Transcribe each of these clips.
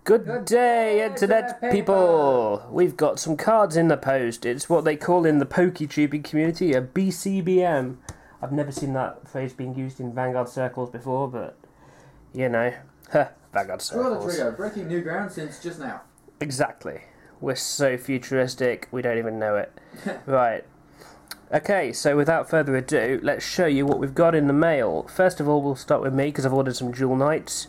Good day, internet people! We've got some cards in the post. It's what they call in the PokeTubing community a BCBM. I've never seen that phrase being used in Vanguard circles before, but you know, Vanguard circles. Draw the trio, breaking new ground since just now. Exactly. We're so futuristic, we don't even know it. Right. Okay, so without further ado, let's show you what we've got in the mail. First of all, we'll start with me, because I've ordered some Dual Knights.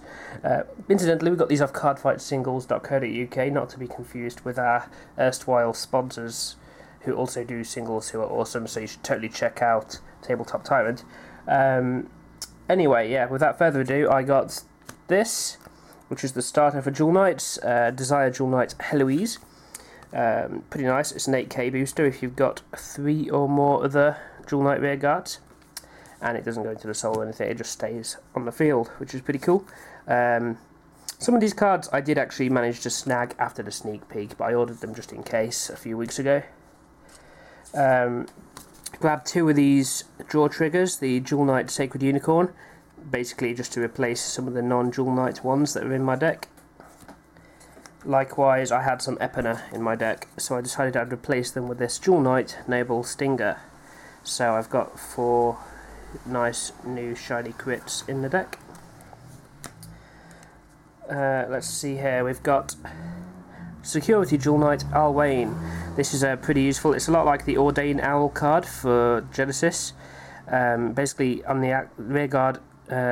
Incidentally, we got these off cardfightsingles.co.uk, not to be confused with our erstwhile sponsors, who also do singles, who are awesome, so you should totally check out Tabletop Tyrant. Anyway, yeah, without further ado, I got this, which is the starter for Dual Knights, Desire Dual Knight Heloise. Pretty nice. It's an 8k booster if you've got 3 or more other Dual Knight rearguards, and it doesn't go into the soul or anything, it just stays on the field, which is pretty cool. Some of these cards I did actually manage to snag after the sneak peek, but I ordered them just in case a few weeks ago. Grabbed 2 of these draw triggers, the Dual Knight Sacred Unicorn, basically just to replace some of the non-Dual Knight ones that are in my deck. Likewise, I had some Epona in my deck, so I decided I'd replace them with this Dual Knight Noble Stinger. So I've got 4 nice new shiny crits in the deck. Let's see here, we've got Security Dual Knight Alwain. This is pretty useful. It's a lot like the Ordain Owl card for Genesis. Basically, on the rearguard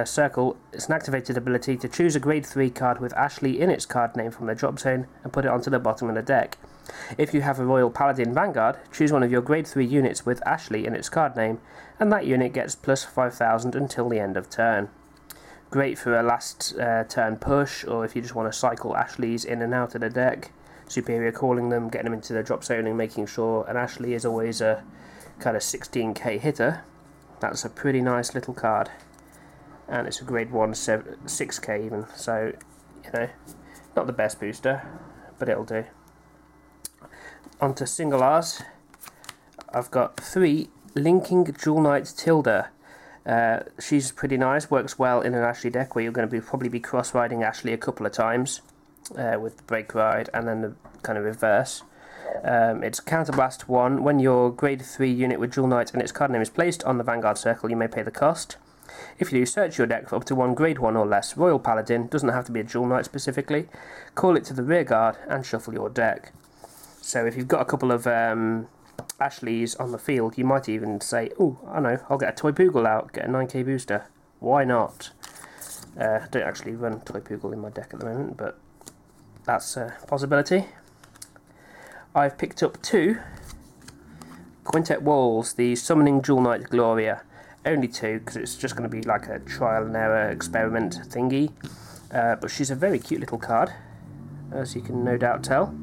circle, it's an activated ability to choose a grade 3 card with Ashley in its card name from the drop zone and put it onto the bottom of the deck. If you have a Royal Paladin Vanguard, choose one of your grade 3 units with Ashley in its card name, and that unit gets plus 5,000 until the end of turn. Great for a last turn push, or if you just want to cycle Ashleys in and out of the deck, superior calling them, getting them into the drop zone and making sure an Ashley is always a kind of 16k hitter. That's a pretty nice little card. And it's a grade 1, 6k even, so, you know, not the best booster, but it'll do. Onto single R's, I've got 3 Linking Dual Knight Tilda. She's pretty nice, works well in an Ashley deck where you're going to probably be cross-riding Ashley a couple of times with the break ride and then the kind of reverse. It's Counterblast 1. When your grade 3 unit with Dual Knight and its card name is placed on the Vanguard circle, you may pay the cost. If you do, search your deck for up to 1 grade 1 or less Royal Paladin, doesn't have to be a Dual Knight specifically, call it to the rearguard and shuffle your deck. So if you've got a couple of Ashleys on the field, you might even say, oh, I know, I'll get a Toy Poogle out, get a 9k booster. Why not? I don't actually run Toy Poogle in my deck at the moment, but that's a possibility. I've picked up 2 Quintet Walls, the Summoning Dual Knight Gloria. Only 2, because it's just going to be like a trial and error experiment thingy. But she's a very cute little card, as you can no doubt tell.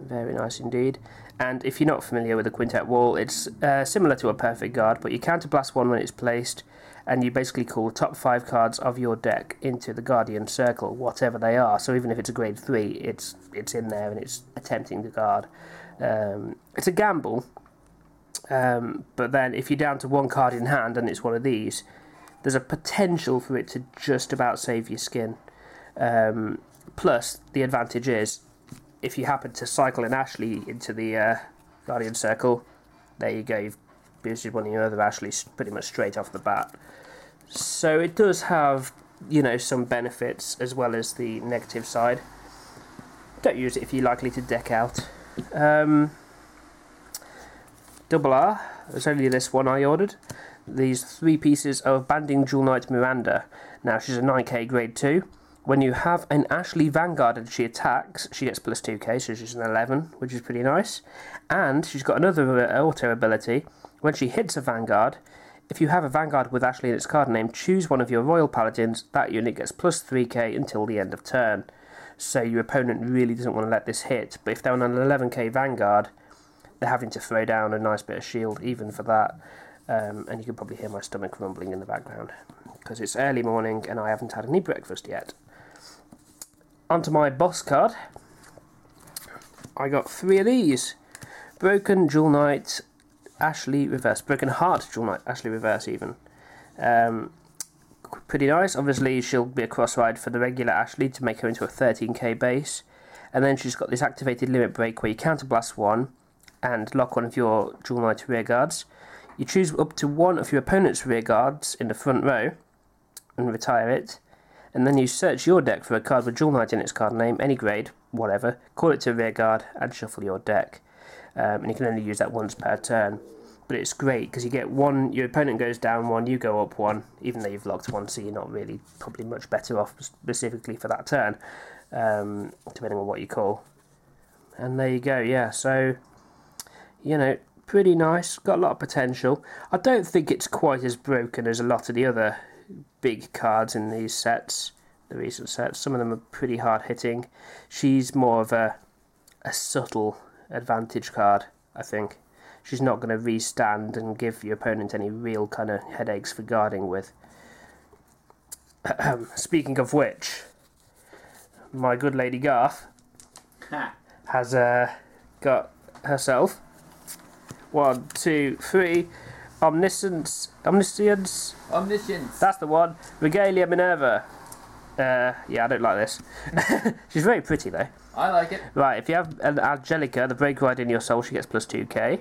Very nice indeed. And if you're not familiar with the Quintet Wall, it's similar to a Perfect Guard, but you counterblast 1 when it's placed, and you basically call the top 5 cards of your deck into the Guardian Circle, whatever they are. So even if it's a grade 3, it's in there and it's attempting to guard. It's a gamble. But then if you're down to 1 card in hand and it's one of these, there's a potential for it to just about save your skin. Plus, the advantage is, if you happen to cycle an Ashley into the Guardian Circle, there you go, you've boosted one of your other Ashleys pretty much straight off the bat. So it does have, you know, some benefits as well as the negative side. Don't use it if you're likely to deck out. Double R, there's only this one I ordered. These 3 pieces of Banding Dual Knight Miranda. Now she's a 9k grade 2. When you have an Ashley Vanguard and she attacks, she gets plus 2k, so she's an 11, which is pretty nice. And she's got another auto ability. When she hits a Vanguard, if you have a Vanguard with Ashley in its card name, choose one of your Royal Paladins, that unit gets plus 3k until the end of turn. So your opponent really doesn't want to let this hit, but if they're on an 11k Vanguard, they're having to throw down a nice bit of shield even for that. And you can probably hear my stomach rumbling in the background, because it's early morning and I haven't had any breakfast yet. Onto my boss card. I got 3 of these. Broken Dual Knight Ashley Reverse. Broken Heart Dual Knight Ashley Reverse even. pretty nice. Obviously, she'll be a cross-ride for the regular Ashley to make her into a 13k base. And then she's got this activated limit break where you counterblast one and lock one of your Jewel Knight rear guards. You choose up to one of your opponent's rear guards in the front row and retire it. And then you search your deck for a card with Jewel Knight in its card name, any grade, whatever, call it to rear guard and shuffle your deck. And you can only use that once per turn. But it's great because you get one, your opponent goes down one, you go up one, even though you've locked one, so you're not really probably much better off specifically for that turn, depending on what you call. And there you go, yeah, so, you know, pretty nice, got a lot of potential. I don't think it's quite as broken as a lot of the other big cards in these sets, the recent sets. Some of them are pretty hard hitting. She's more of a subtle advantage card, I think. She's not going to restand and give your opponent any real kind of headaches for guarding with. Speaking of which, my good lady Garth has got herself 1, 2, 3 Omniscience. That's the one. Regalia Minerva. Yeah, I don't like this. She's very pretty though. I like it. Right, if you have an Angelica, the break ride in your soul, she gets plus 2k.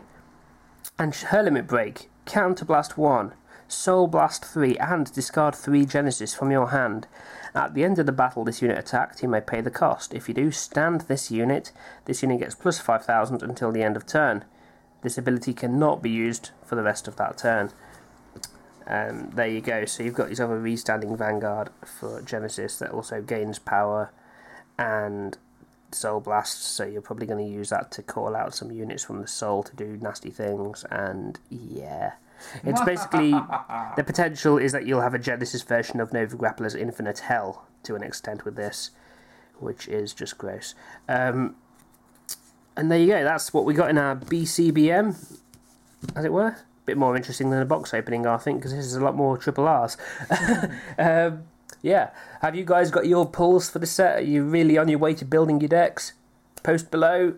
And her limit break, counterblast 1, soul blast 3, and discard 3 Genesis from your hand. At the end of the battle this unit attacked, you may pay the cost. If you do stand this unit gets plus 5,000 until the end of turn. This ability cannot be used for the rest of that turn. There you go, so you've got this other restanding Vanguard for Genesis that also gains power and Soul Blast, so you're probably going to use that to call out some units from the Soul to do nasty things, and yeah. It's basically, the potential is that you'll have a Genesis version of Nova Grappler's Infinite Hell to an extent with this, which is just gross. And there you go, that's what we got in our BCBM, as it were. Bit more interesting than a box opening, I think, because this is a lot more triple R's. Yeah, have you guys got your pulls for the set? Are you really on your way to building your decks? Post below.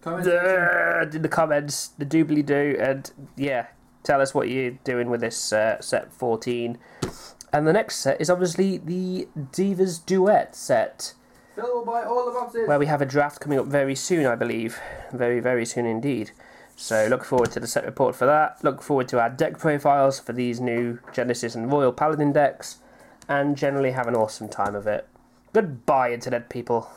In the comments, the doobly do, and yeah, tell us what you're doing with this set 14. And the next set is obviously the Divas Duet set. Fill by all the boxes. Where we have a draft coming up very soon, I believe. Very, very soon indeed. So look forward to the set report for that. Look forward to our deck profiles for these new Genesis and Royal Paladin decks. And generally have an awesome time of it. Goodbye, Internet people.